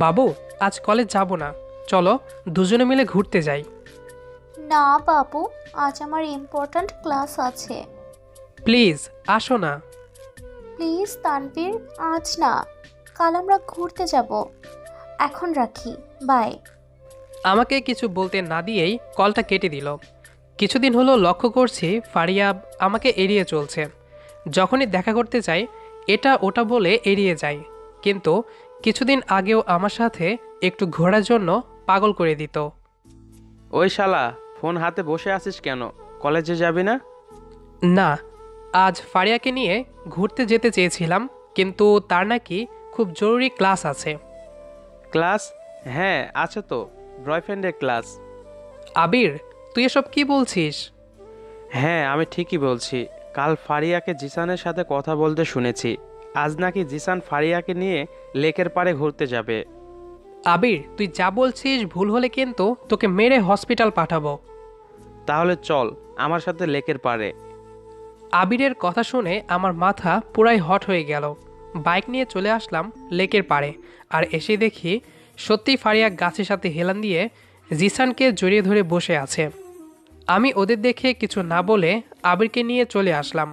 বাবু, আজ কলেজ যাব না, চলো দুজনে মিলে ঘুরতে যাই। না বাবু, আজ আমার ইম্পর্ট্যান্ট ক্লাস আছে। প্লিজ আসো না। প্লিজ তানভীর, আজ না, কাল আমরা ঘুরতে যাব। এখন রাখি, বাই। আমাকে কিছু বলতে না দিয়েই কলটা কেটে দিল। কিছুদিন হলো লক্ষ্য করছি ফারিয়া আমাকে এড়িয়ে চলছে। যখনই দেখা করতে চাই এটা ওটা বলে এড়িয়ে যায়, কিন্তু কিছুদিন আগেও আমার সাথে একটু ঘোরার জন্য পাগল করে দিত। ওই শালা, ফোন হাতে বসে আছিস কেন? কলেজে যাবি না? না, আজ ফারিয়াকে নিয়ে ঘুরতে যেতে চেয়েছিলাম, কিন্তু তার নাকি খুব জরুরি ক্লাস আছে। ক্লাস? হ্যাঁ আছে তো, বয়ফ্রেন্ডের ক্লাস। আবির, তুই এসব কি বলছিস? হ্যাঁ আমি ঠিকই বলছি। কাল ফারিয়াকে জিসানের সাথে কথা বলতে শুনেছি। আজ নাকি জিসান ফারিয়াকে নিয়ে লেকের পাড়ে ঘুরতে যাবে। আবির, তুই যা বলছিস ভুল হলে কিন্তু তোকে মেরে হসপিটাল পাঠাবো। তাহলে চল আমার সাথে লেকের পাড়ে। আবিরের কথা শুনে আমার মাথা পুরাই হট হয়ে গেল। বাইক নিয়ে চলে আসলাম লেকের পাড়ে, আর এসে দেখি সত্যি ফারিয়া গাছের সাথে হেলান দিয়ে জিসানকে জড়িয়ে ধরে বসে আছে। আমি ওদের দেখে কিছু না বলে আবিরকে নিয়ে চলে আসলাম।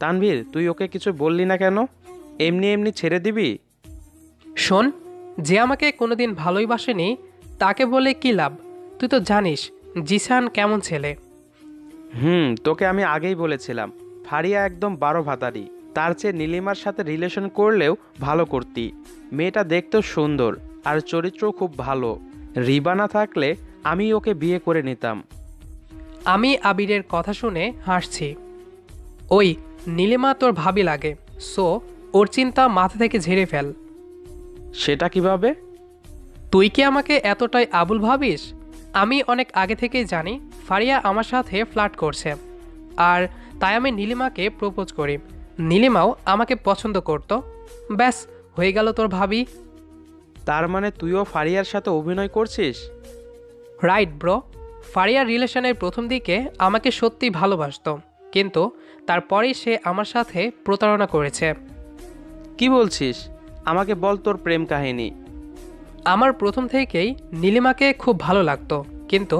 তানভীর, তুই ওকে কিছু বললি না কেন? এমনি এমনি ছেড়ে দিবি? শোন, যে আমাকে কোনোদিন ভালোই বাসেনি তাকে বলে কি লাভ? তুই তো জানিস জিসান কেমন ছেলে। তোকে আমি আগেই বলেছিলাম ফারিয়া একদম 12 ভাতারি। তার চেয়ে নীলিমার সাথে রিলেশন করলেও ভালো করতি। মেয়েটা দেখতেও সুন্দর আর চরিত্রও খুব ভালো। রিবা না থাকলে আমি ওকে বিয়ে করে নিতাম। আমি আবিরের কথা শুনে হাসছি। ওই নীলিমা তোর ভাবি লাগে, সো ওর চিন্তা মাথা থেকে ঝেড়ে ফেল। সেটা কিভাবে? তুই কি আমাকে এতটাই আবুল ভাবিস? আমি অনেক আগে থেকেই জানি ফারিয়া আমার সাথে ফ্লার্ট করছে, আর তাই আমি নীলিমাকে প্রপোজ করি। নীলিমাও আমাকে পছন্দ করত। ব্যাস, হয়ে গেল তোর ভাবি। তার মানে তুইও ফারিয়ার সাথে অভিনয় করছিস? Right bro. ফারিয়ার রিলেশনের প্রথম দিকে আমাকে সত্যি ভালোবাসতো, কিন্তু তারপরেই সে আমার সাথে প্রতারণা করেছে। কি বলছিস? আমাকে বল তোর প্রেম কাহিনী। আমার প্রথম থেকেই নীলিমাকে খুব ভালো লাগতো, কিন্তু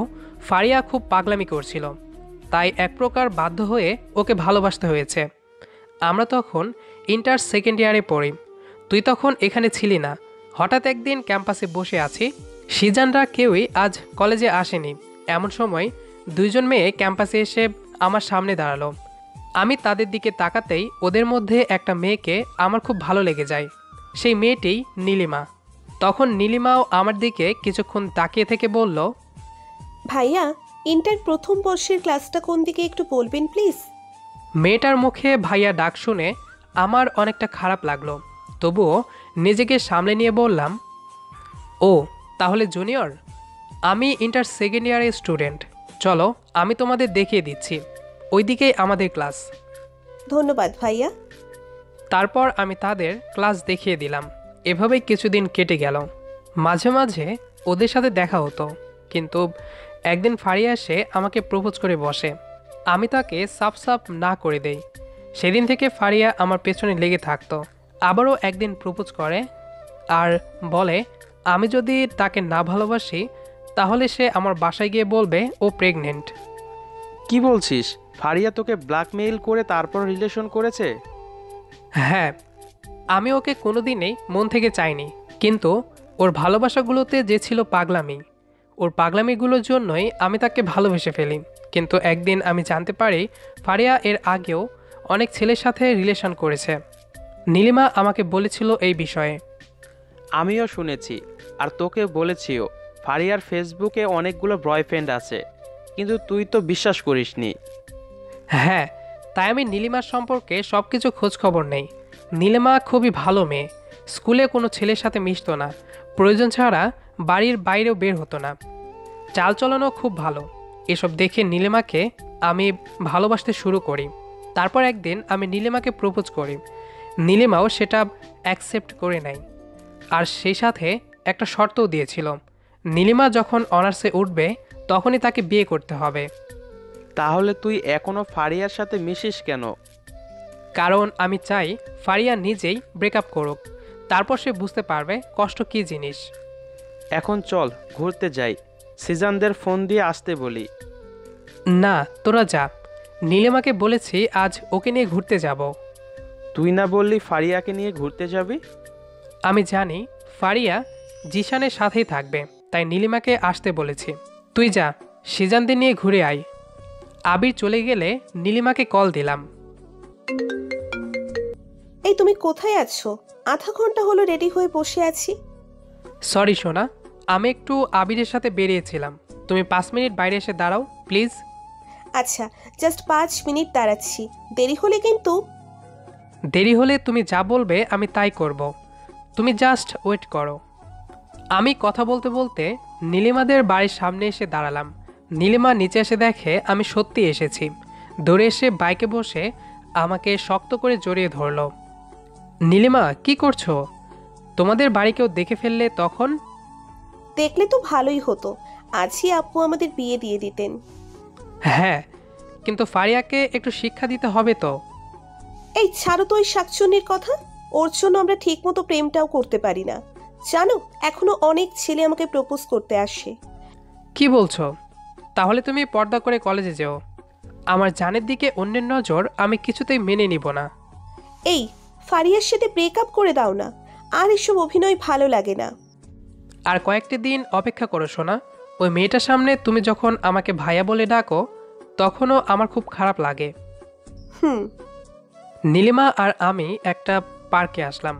ফারিয়া খুব পাগলামি করছিল, তাই এক প্রকার বাধ্য হয়ে ওকে ভালোবাসতে হয়েছে। আমরা তখন ইন্টার সেকেন্ড ইয়ারে পড়ি। তুই তখন এখানে ছিলি না। হঠাৎ একদিন ক্যাম্পাসে বসে আছি, সিজানরা কেউই আজ কলেজে আসেনি। এমন সময় দুইজন মেয়ে ক্যাম্পাসে এসে আমার সামনে দাঁড়ালো। আমি তাদের দিকে তাকাতেই ওদের মধ্যে একটা মেয়েকে আমার খুব ভালো লেগে যায়। সেই মেয়েটিই নীলিমা। তখন নীলিমাও আমার দিকে কিছুক্ষণ তাকিয়ে থেকে বলল, ভাইয়া, ইন্টার প্রথম বর্ষের ক্লাসটা কোন দিকে একটু বলবেন প্লিজ? মেয়েটার মুখে ভাইয়া ডাক শুনে আমার অনেকটা খারাপ লাগলো, তবুও নিজেকে সামলে নিয়ে বললাম, ও তাহলে জুনিয়র। আমি ইন্টার সেকেন্ড ইয়ারের স্টুডেন্ট। চলো আমি তোমাদের দেখিয়ে দিচ্ছি, ওইদিকেই আমাদের ক্লাস। ধন্যবাদ ভাইয়া। তারপর আমি তাদের ক্লাস দেখিয়ে দিলাম। এভাবেই কিছুদিন কেটে গেল। মাঝে মাঝে ওদের সাথে দেখা হতো, কিন্তু একদিন ফারিয়া এসে আমাকে প্রপোজ করে বসে। আমি তাকে সাফ সাফ না করে দেই। সেদিন থেকে ফারিয়া আমার পেছনে লেগে থাকতো। আবারও একদিন প্রপোজ করে আর বলে আমি যদি তাকে না ভালোবাসি তাহলে সে আমার বাসায় গিয়ে বলবে ও প্রেগনেন্ট। কি বলছিস? ফারিয়া তোকে ব্ল্যাকমেইল করে তারপর রিলেশন করেছে? হ্যাঁ, আমি ওকে কোনোদিনই মন থেকে চাইনি, কিন্তু ওর ভালোবাসাগুলোতে যে ছিল পাগলামি, ওর পাগলামিগুলোর জন্যই আমি তাকে ভালোবেসে ফেলি। কিন্তু একদিন আমি জানতে পারি ফারিয়া এর আগেও অনেক ছেলের সাথে রিলেশন করেছে। নীলিমা আমাকে বলেছিল এই বিষয়ে। আমিও শুনেছি, আর তোকে বলেছিও ফারিয়ার ফেসবুকে অনেকগুলো বয়ফ্রেন্ড আছে, কিন্তু তুই তো বিশ্বাস করিসনি। হ্যাঁ, তাই আমি নীলিমার সম্পর্কে সব কিছু খোঁজ খবর নেই। নীলিমা খুবই ভালো মেয়ে। স্কুলে কোনো ছেলের সাথে মিশতো না, প্রয়োজন ছাড়া বাড়ির বাইরেও বের হতো না। চালচলনও খুব ভালো। এসব দেখে নীলিমাকে আমি ভালোবাসতে শুরু করি। তারপর একদিন আমি নীলিমাকে প্রপোজ করি। নীলিমাও সেটা অ্যাকসেপ্ট করে নেয়, আর সেই সাথে একটা শর্তও দিয়েছিল, নীলিমা যখন অনার্সে উঠবে তখনই তাকে বিয়ে করতে হবে। তাহলে তুই এখনো ফারিয়ার সাথে মিশিস কেন? কারণ আমি চাই ফারিয়া নিজেই ব্রেকআপ করুক, তারপর সে বুঝতে পারবে কষ্ট কী জিনিস। এখন চল ঘুরতে যাই, সিজানদের ফোন দিয়ে আসতে বলি। না, তোরা যা। নীলিমাকে বলেছি আজ ওকে নিয়ে ঘুরতে যাব। তুই না বললি ফারিয়াকে নিয়ে ঘুরতে যাবি? আমি জানি ফারিয়া জিশানের সাথেই থাকবে, তাই নীলিমাকে আসতে বলেছি। তুই যা, সিজানদের নিয়ে ঘুরে আয়। আবির চলে গেলে নীলিমাকে কল দিলাম। এই তুমি কোথায় আছো? আধা ঘন্টা হলো রেডি হয়ে বসে আছি। সরি সোনা, আমি একটু আবিরের সাথে বেরিয়েছিলাম। তুমি 5 মিনিট বাইরে এসে দাঁড়াও প্লিজ। আচ্ছা, জাস্ট 5 মিনিট দাঁড়াচ্ছি, দেরি হলে কিন্তু। দেরি হলে তুমি যা বলবে আমি তাই করব। তুমি জাস্ট ওয়েট করো। আমি কথা বলতে বলতে নীলিমাদের বাড়ির সামনে এসে দাঁড়ালাম। নীলিমা নিচে এসে দেখে আমি সত্যি এসেছি। দৌড়ে এসে বাইকে বসে আমাকে শক্ত করে জড়িয়ে ধরল। নীলিমা, কি করছো? তোমাদের বাড়ি কেউ দেখে ফেললে তখন? দেখলে তো ভালোই হতো, আজই আপু আমাদের বিয়ে দিয়ে দিতেন। হ্যাঁ, কিন্তু ফারিয়াকে একটু শিক্ষা দিতে হবে তো। এই ছাড়ো তো ওই শাকচুন্নির কথা। ওর জন্য আমরা ঠিক মতো প্রেমটাও করতে পারি না জানো। এখনো অনেক ছেলে আমাকে প্রপোজ করতে আসে। কি বলছো? তাহলে তুমি পর্দা করে কলেজে যেও। আমার জানের দিকে অন্যের নজর আমি কিছুতেই মেনে নিব না। এই ফারিয়ার সাথে ব্রেকআপ করে দাও না, আর এসব অভিনয় ভালো লাগে না। আর কয়েকটি দিন অপেক্ষা করো সোনা। ওই মেয়েটার সামনে তুমি যখন আমাকে ভাইয়া বলে ডাকো তখনও আমার খুব খারাপ লাগে। হুম। নীলিমা আর আমি একটা পার্কে আসলাম।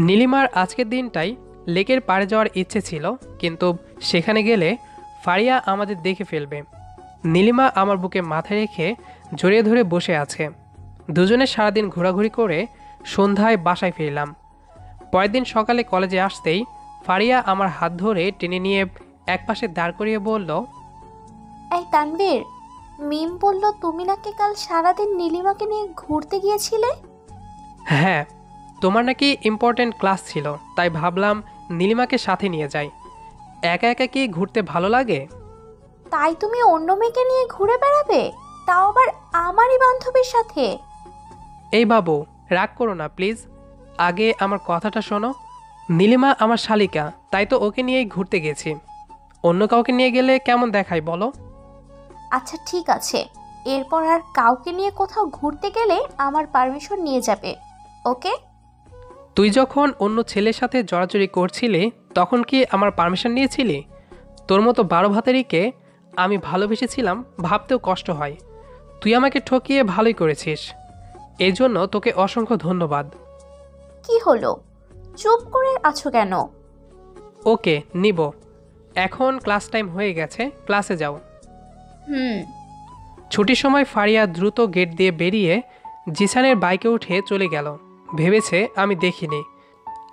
নীলিমার আজকের দিনটাই লেকের পাড়ে যাওয়ার ইচ্ছে ছিল, কিন্তু সেখানে গেলে ফারিয়া আমাদের দেখে ফেলবে। নীলিমা আমার বুকে মাথা রেখে জড়িয়ে ধরে বসে আছে। দুজনে সারাদিন ঘোরাঘুরি করে সন্ধ্যায় বাসায় ফিরলাম। পরের দিন সকালে কলেজে আসতেই ফারিয়া আমার হাত ধরে টেনে নিয়ে একপাশে দাঁড় করিয়ে বলল, এই তানভীর, মিম বলল তুমি নাকি কাল সারাদিন নীলিমাকে নিয়ে ঘুরতে গিয়েছিলে। হ্যাঁ, তোমার নাকি ইম্পর্ট্যান্ট ক্লাস ছিল, তাই ভাবলাম নীলিমাকে সাথে নিয়ে যাই। একা একা কি ঘুরতে ভালো লাগে? তাই তুমি অন্য মেয়েকে নিয়ে ঘুরে বেড়াবে, তাও আবার আমারই বান্ধবীর সাথে? এই বাবু, রাগ করো না প্লিজ। আগে আমার কথাটা শোনো। নীলিমা আমার শালিকা, তাই তো ওকে নিয়েই ঘুরতে গেছি। অন্য কাউকে নিয়ে গেলে কেমন দেখায় বলো? আচ্ছা ঠিক আছে, এরপর আর কাউকে নিয়ে কোথাও ঘুরতে গেলে আমার পারমিশন নিয়ে যাবে, ওকে? তুই যখন অন্য ছেলের সাথে জড়াজড়ি করছিলি তখন কি আমার পারমিশন নিয়েছিলি? তোর মতো 12 ভাতেরিকে আমি ভালোবেসেছিলাম ভাবতেও কষ্ট হয়। তুই আমাকে ঠকিয়ে ভালোই করেছিস, এই জন্য তোকে অসংখ্য ধন্যবাদ। কি হলো, চুপ করে আছো কেন? ওকে, নিব। এখন ক্লাস টাইম হয়ে গেছে, ক্লাসে যাও। হুম। ছুটির সময় ফারিয়া দ্রুত গেট দিয়ে বেরিয়ে জিসানের বাইকে উঠে চলে গেল। ভেবেছে আমি দেখিনি।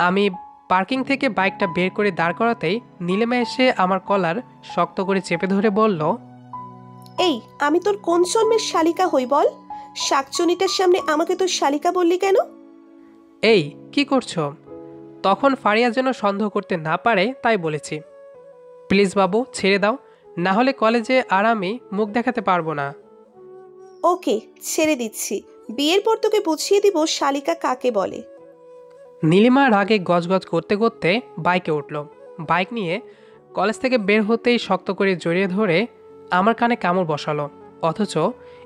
আমি পার্কিং থেকে বাইকটা বের করে দাঁড় করাতেই নীলিমা এসে আমার কলার শক্ত করে চেপে ধরে বলল, এই আমি তোর কোন জন্মের শালিকা হই বল? শাকচুনিটার সামনে আমাকে তোর শালিকা বললি কেন? এই কি করছো? তখন ফারিয়া যেন সন্দেহ করতে না পারে তাই বলেছি। প্লিজ বাবু, ছেড়ে দাও, না হলে কলেজে আর আমি মুখ দেখাতে পারবো না। ওকে, ছেড়ে দিচ্ছি। বিয়ের পর তোকে বুঝিয়ে দিব শালিকা কাকে বলে। নীলিমা রাগে গজগজ করতে করতে বাইকে উঠল। বাইক নিয়ে কলেজ থেকে বের হতেই শক্ত করে জড়িয়ে ধরে আমার কানে কামড় বসালো, অথচ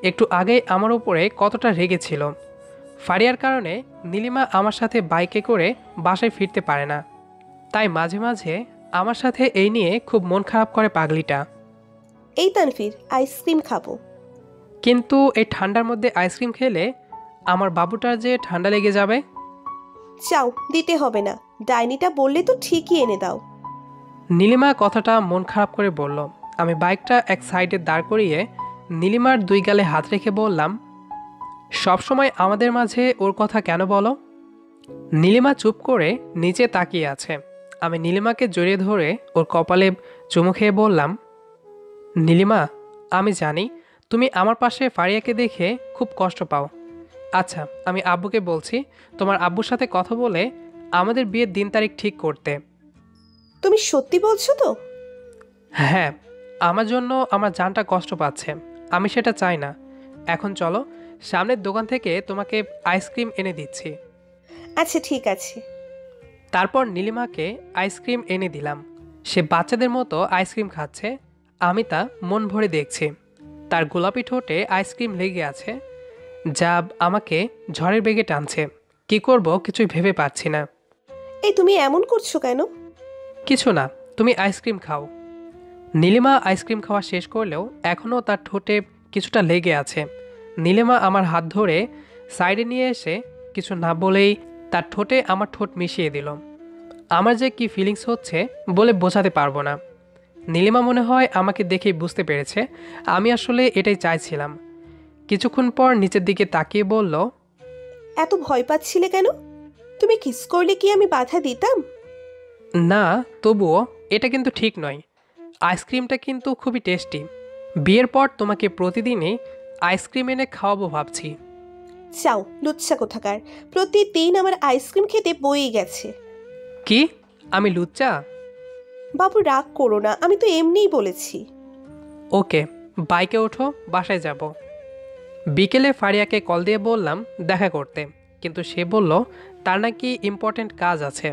একটু আগেই আমার উপরে কতটা রেগেছিল। ফারিয়ার কারণে নীলিমা আমার সাথে বাইকে করে বাসায় ফিরতে পারে না, তাই মাঝে মাঝে আমার সাথে এই নিয়ে খুব মন খারাপ করে পাগলিটা। এই তানভীর, আইসক্রিম খাবো। কিন্তু এই ঠান্ডার মধ্যে আইসক্রিম খেলে আমার বাবুটার যে ঠান্ডা লেগে যাবে। চাও দিতে হবে না, ডাইনিটা বললে তো ঠিকই এনে দাও। নীলিমা কথাটা মন খারাপ করে বলল। আমি বাইকটা এক সাইডে দাঁড় করিয়ে নীলিমার 2 গালে হাত রেখে বললাম, সবসময় আমাদের মাঝে ওর কথা কেন বলো? নীলিমা চুপ করে নিচে তাকিয়ে আছে। আমি নীলিমাকে জড়িয়ে ধরে ওর কপালে চুমু খেয়ে বললাম, নীলিমা, আমি জানি তুমি আমার পাশে ফারিয়াকে দেখে খুব কষ্ট পাও। আচ্ছা, আমি আব্বুকে বলছি তোমার আব্বুর সাথে কথা বলে আমাদের বিয়ের দিন তারিখ ঠিক করতে। তুমি সত্যি বলছো তো? হ্যাঁ, আমার জন্য আমার জানটা কষ্ট পাচ্ছে, আমি সেটা চাই না। এখন চলো, সামনের দোকান থেকে তোমাকে আইসক্রিম এনে দিচ্ছি। আচ্ছা ঠিক আছে। তারপর নীলিমাকে আইসক্রিম এনে দিলাম। সে বাচ্চাদের মতো আইসক্রিম খাচ্ছে। আমি তা মন ভরে দেখছি। তার গোলাপি ঠোঁটে আইসক্রিম লেগে আছে, যা আমাকে ঝড়ের বেগে টানছে। কি করব কিছুই ভেবে পাচ্ছি না। এই তুমি এমন করছো কেন? কিছু না, তুমি আইসক্রিম খাও। নীলিমা আইসক্রিম খাওয়া শেষ করলেও এখনও তার ঠোঁটে কিছুটা লেগে আছে। নীলিমা আমার হাত ধরে সাইডে নিয়ে এসে কিছু না বলেই তার ঠোঁটে আমার ঠোঁট মিশিয়ে দিল। আমার যে কি ফিলিংস হচ্ছে বলে বোঝাতে পারবো না। নীলিমা মনে হয় আমাকে দেখেই বুঝতে পেরেছে আমি আসলে এটাই চাইছিলাম। কিছুক্ষণ পর নিচের দিকে তাকিয়ে বলল, এত ভয় পাচ্ছিলে কেন? তুমি কিস করলে কি আমি বাধা দিতাম? না, তবুও এটা কিন্তু ঠিক নয়। আইসক্রিমটা কিন্তু খুবই টেস্টি। বিয়ের পর তোমাকে প্রতিদিনই আইসক্রিম এনে খাওয়াবো ভাবছি। চাও লুচ্চা কোথাকার, প্রতিদিন আমার আইসক্রিম খেতে বয়েই গেছে। কি? আমি লুচ্চা? বাবু রাগ করো না, আমি তো এমনিই বলেছি। ওকে, বাইকে ওঠো, বাসায় যাব। বিকেলে ফারিয়াকে কল দিয়ে বললাম দেখা করতে, কিন্তু সে বলল তার নাকি ইম্পর্ট্যান্ট কাজ আছে।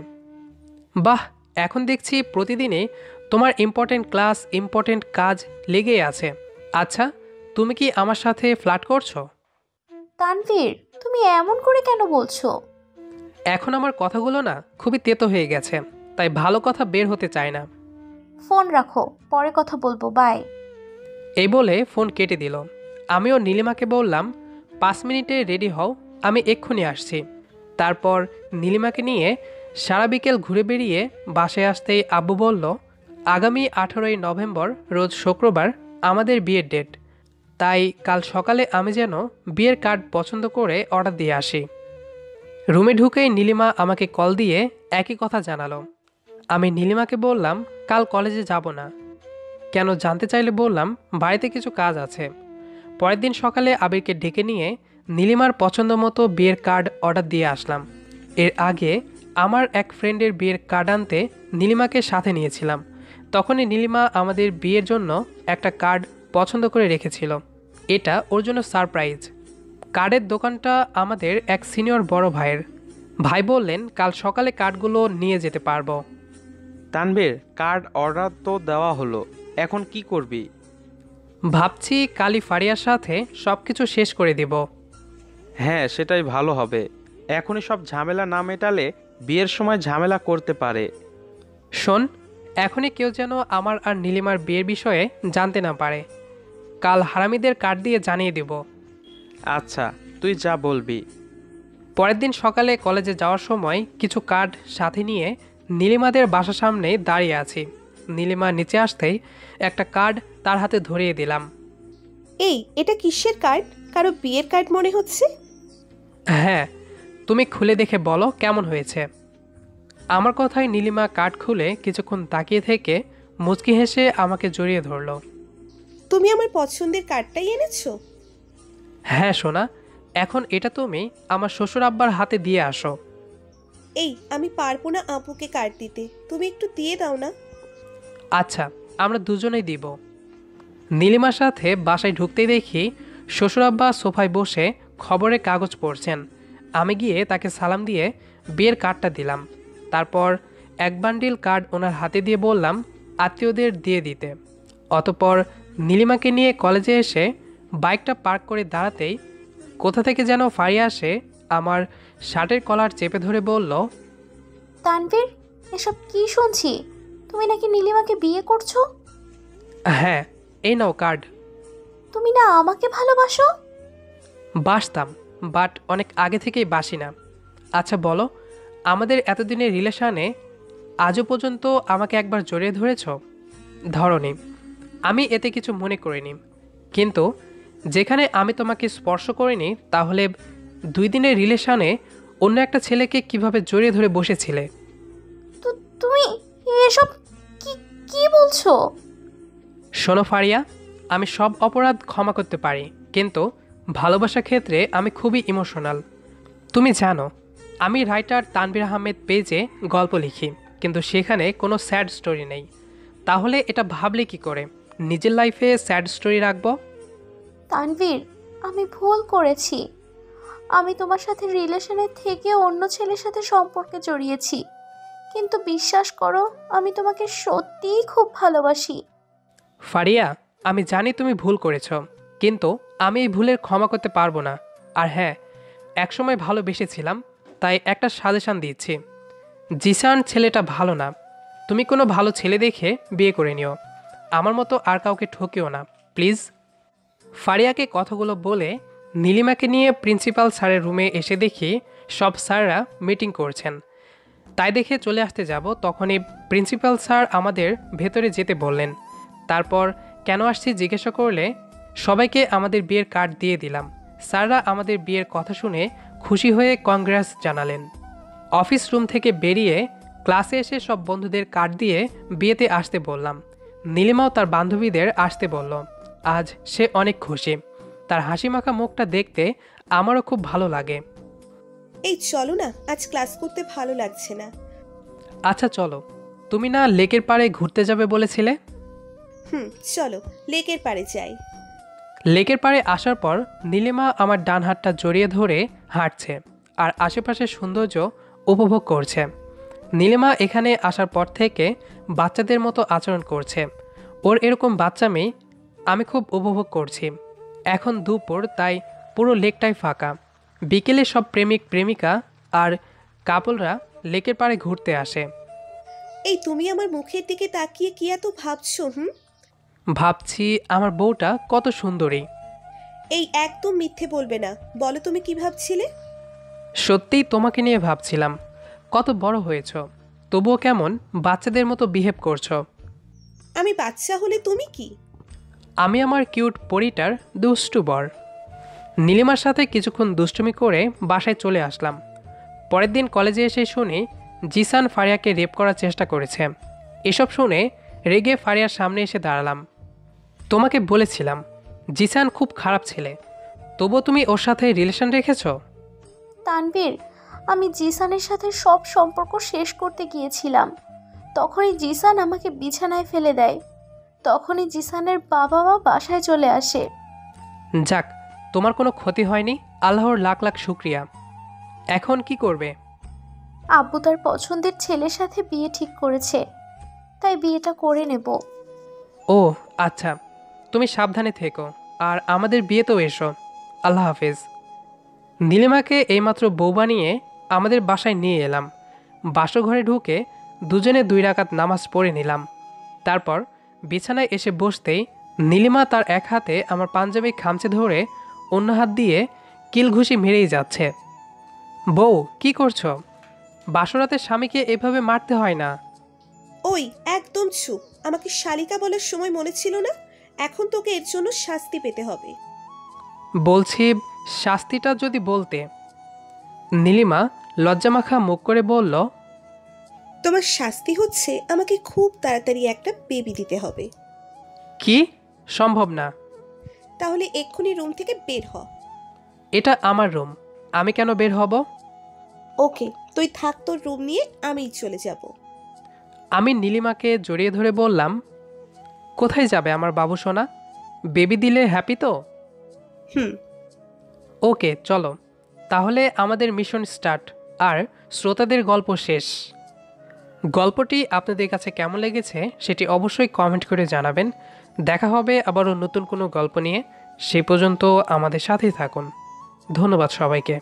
বাহ, এখন দেখছি প্রতিদিনই তোমার ইম্পর্ট্যান্ট ক্লাস, ইম্পর্ট্যান্ট কাজ লেগেই আছে। আচ্ছা, তুমি কি আমার সাথে ফ্লার্ট করছো? তানভীর, তুমি এমন করে কেন বলছো? এখন আমার কথাগুলো না খুবই তেতো হয়ে গেছে, তাই ভালো কথা বের হতে চায় না। ফোন রাখো, পরে কথা বলবো, বাই। এই বলে ফোন কেটে দিল। আমিও নীলিমাকে বললাম 5 মিনিটে রেডি হও, আমি এক্ষুনি আসছি। তারপর নীলিমাকে নিয়ে সারা বিকেল ঘুরে বেরিয়ে বাসায় আসতেই আব্বু বলল, আগামী 18ই নভেম্বর রোজ শুক্রবার আমাদের বিয়ের ডেট। তাই কাল সকালে আমি যেন বিয়ের কার্ড পছন্দ করে অর্ডার দিয়ে আসি। রুমে ঢুকেই নীলিমা আমাকে কল দিয়ে একই কথা জানালো। আমি নীলিমাকে বললাম কাল কলেজে যাব না। কেন জানতে চাইলে বললাম বাড়িতে কিছু কাজ আছে। পরের দিন সকালে আবিরকে ডেকে নিয়ে নীলিমার পছন্দ মতো বিয়ের কার্ড অর্ডার দিয়ে আসলাম। এর আগে আমার এক ফ্রেন্ডের বিয়ের কার্ড আনতে নীলিমাকে সাথে নিয়েছিলাম। তখনই নীলিমা আমাদের বিয়ের জন্য একটা কার্ড পছন্দ করে রেখেছিল। এটা ওর জন্য সারপ্রাইজ। কার্ডের দোকানটা আমাদের এক সিনিয়র বড় ভাইয়ের। ভাই বললেন কাল সকালে কার্ডগুলো নিয়ে যেতে পারবো। তানভীর, কার্ড অর্ডার তো দেওয়া হলো, এখন কি করবি? ভাবছি কালই ফারিয়ার সাথে সব কিছু শেষ করে দেব। হ্যাঁ, সেটাই ভালো হবে। এখনই সব ঝামেলা না মেটালে বিয়ের সময় ঝামেলা করতে পারে। শোন, এখনই কেউ যেন আমার আর নীলিমার বিয়ের বিষয়ে জানতে না পারে। কাল হারামিদের কার্ড দিয়ে জানিয়ে দেব। আচ্ছা, তুই যা বলবি। পরের দিন সকালে কলেজে যাওয়ার সময় কিছু কার্ড সাথে নিয়ে নীলিমাদের বাসার সামনে দাঁড়িয়ে আছি। নীলিমা নিচে আসতেই একটা কার্ড তার হাতে ধরিয়ে দিলাম। এই, এটা কিসের কার্ড? কারো বিয়ের কার্ড মনে হচ্ছে। হ্যাঁ, তুমি খুলে দেখে বলো কেমন হয়েছে। আমার কথায় নীলিমা কার্ড খুলে কিছুক্ষণ তাকিয়ে থেকে মুচকি হেসে আমাকে জড়িয়ে ধরল। তুমি আমার পছন্দের কার্ডটাই এনেছো? হ্যাঁ সোনা, এখন এটা তুমি আমার শ্বশুর আব্বার হাতে দিয়ে আসো। এই, আমি পারবো না আপুকে কার্ড দিতে, তুমি একটু দিয়ে দাও না। আচ্ছা, আমরা দুজনেই দিব। নীলিমার সাথে বাসায় ঢুকতেই দেখি শ্বশুর আব্বা সোফায় বসে খবরের কাগজ পড়ছেন। আমি গিয়ে তাকে সালাম দিয়ে বিয়ের কার্ডটা দিলাম। তারপর এক বান্ডিল কার্ড ওনার হাতে দিয়ে বললাম আত্মীয়দের দিয়ে দিতে। অতপর নীলিমাকে নিয়ে কলেজে এসে বাইকটা পার্ক করে দাঁড়াতেই কোথা থেকে যেন ফারিয়া আসে আমার শার্টের কলার চেপে ধরে বলল, তানভীর, এসব কি শুনছি? তুমি নাকি নীলিমাকে বিয়ে করছো? হ্যাঁ, এই নাও কার্ড। তুমি না আমাকে ভালোবাসো? বাসতাম, বাট অনেক আগে থেকেই বাসি না। আচ্ছা বলো, আমাদের এতদিনের রিলেশানে আজও পর্যন্ত আমাকে একবার জড়িয়ে ধরেছ? ধরনি, আমি এতে কিছু মনে করিনি। কিন্তু যেখানে আমি তোমাকে স্পর্শ করিনি, তাহলে 2 দিনের রিলেশানে অন্য একটা ছেলেকে কিভাবে জড়িয়ে ধরে বসেছিলে? তো তুমি এসব কি কি বলছো? শোনো ফারিয়া, আমি সব অপরাধ ক্ষমা করতে পারি, কিন্তু ভালোবাসার ক্ষেত্রে আমি খুবই ইমোশনাল। তুমি জানো আমি রাইটার তানভীর আহমেদ পেজে গল্প লিখি, কিন্তু সেখানে কোনো স্যাড স্টোরি নেই। তাহলে এটা ভাবলে কি করে নিজের লাইফে স্যাড স্টোরি রাখবো? তানভীর, আমি ভুল করেছি। আমি তোমার সাথে রিলেশনের থেকে অন্য ছেলের সাথে সম্পর্কে জড়িয়েছি। কিন্তু বিশ্বাস করো, আমি তোমাকে সত্যিই খুব ভালোবাসি। ফারিয়া, আমি জানি তুমি ভুল করেছ, কিন্তু আমি এই ভুলের ক্ষমা করতে পারবো না। আর হ্যাঁ, একসময় ভালোবেসেছিলাম, তাই একটা সাজেশন দিচ্ছি। জিসান ছেলেটা ভালো না। তুমি কোনো ভালো ছেলে দেখে বিয়ে করে নিও। আমার মতো আর কাউকে ঠকিও না, প্লিজ। ফারিয়াকে কথাগুলো বলে নীলিমাকে নিয়ে প্রিন্সিপাল স্যারের রুমে এসে দেখি সব স্যাররা মিটিং করছেন। তাই দেখে চলে আসতে যাব, তখনই প্রিন্সিপাল স্যার আমাদের ভেতরে যেতে বললেন। তারপর কেন আসছি জিজ্ঞাসা করলে সবাইকে আমাদের বিয়ের কার্ড দিয়ে দিলাম। স্যাররা আমাদের বিয়ের কথা শুনে খুশি হয়ে কংগ্রেস জানালেন। অফিস রুম থেকে বেরিয়ে ক্লাসে এসে সব বন্ধুদের কার্ড দিয়ে বিয়েতে আসতে বললাম। নীলিমাও তার বান্ধবীদের আসতে বলল। আজ সে অনেক খুশি। তার হাসিমাখা মুখটা দেখতে আমারও খুব ভালো লাগে। এই চলো না, আজ ক্লাস করতে ভালো লাগছে না। আচ্ছা চলো, তুমি না লেকের পাড়ে ঘুরতে যাবে বলেছিলে? চলো লেকের পাড়ে যাই। লেকের পাড়ে আসার পর নীলিমা আমার ডান হাতটা জড়িয়ে ধরে হাঁটছে আর আশেপাশের সৌন্দর্য উপভোগ করছে। নীলিমা এখানে আসার পর থেকে বাচ্চাদের মতো আচরণ করছে। ওর এরকম বাচ্চামি আমি খুব উপভোগ করছি। এখন দুপুর, তাই পুরো লেকটাই ফাঁকা। বিকেলে সব প্রেমিক প্রেমিকা আর কাপলরা লেকের পাড়ে ঘুরতে আসে। এই তুমি আমার মুখের দিকে তাকিয়ে কি এত ভাবছো? ভাবছি আমার বউটা কত সুন্দরী। এই একদম মিথ্যে বলবে না, বলো তুমি কি ভাবছিলে? সত্যিই তোমাকে নিয়ে ভাবছিলাম। কত বড় হয়েছ, তবুও কেমন বাচ্চাদের মতো বিহেভ করছো। আমি বাচ্চা হলে তুমি কি? আমি আমার কিউট পরিটার দুষ্টু বর। নীলিমার সাথে কিছুক্ষণ দুষ্টুমি করে বাসায় চলে আসলাম। পরের দিন কলেজে এসে শুনি জিসান ফারিয়াকে রেপ করার চেষ্টা করেছে। এসব শুনে রেগে ফারিয়ার সামনে এসে দাঁড়ালাম। তোমাকে বলেছিলাম জিসান খুব খারাপ ছেলে, তবুও তুমি ওর সাথে রিলেশন রেখেছ। তানভীর, আমি জিসানের সাথে সব সম্পর্ক শেষ করতে গিয়েছিলাম। তখনই জিসান আমাকে বিছানায় ফেলে দেয়। তখনই জিসানের বাবা মা বাসায় চলে আসে। যাক, তোমার কোনো ক্ষতি হয়নি, আল্লাহর লাখ লাখ শুক্রিয়া। এখন কি করবে? আব্বু তার পছন্দের ছেলের সাথে বিয়ে ঠিক করেছে, তাই বিয়েটা করে নেব। ও আচ্ছা, তুমি সাবধানে থেকো আর আমাদের বিয়েতেও এসো। আল্লাহ হাফেজ। নীলিমাকে এইমাত্র বউ বানিয়ে আমাদের বাসায় নিয়ে এলাম। বাসঘরে ঢুকে দুজনে 2 রাকাত নামাজ পড়ে নিলাম। তারপর বিছানায় এসে বসতেই নীলিমা তার এক হাতে আমার পাঞ্জাবি খামচে ধরে অন্য হাত দিয়ে কিলঘুষি মেরেই যাচ্ছে। বউ, কি করছো? বাসরাতে স্বামীকে এভাবে মারতে হয় না। ওই একদম চুপ। আমাকে শালিকা বলার সময় মনে ছিল না? এখন তোকে এর জন্য শাস্তি পেতে হবে। বলছি, শাস্তিটা যদি বলতে। নীলিমা লজ্জামাখা মুখ করে বলল, তোমার শাস্তি হচ্ছে আমাকে খুব তাড়াতাড়ি একটা বেবি দিতে হবে। কি? সম্ভব না। তাহলে এক্ষুনি রুম থেকে বের হ। এটা আমার রুম, আমি কেন বের হব? ওকে, তুই থাক তোর রুম নিয়ে, আমিই চলে যাব। আমি নীলিমাকে জড়িয়ে ধরে বললাম, কোথায় যাবে আমার বাবু সোনা? বেবি দিলে হ্যাপি তো? হুম। ওকে চলো, তাহলে আমাদের মিশন স্টার্ট আর শ্রোতাদের গল্প শেষ। গল্পটি আপনাদের কাছে কেমন লেগেছে সেটি অবশ্যই কমেন্ট করে জানাবেন। দেখা হবে আবারও নতুন কোনো গল্প নিয়ে। সেই পর্যন্ত আমাদের সাথেই থাকুন। ধন্যবাদ সবাইকে।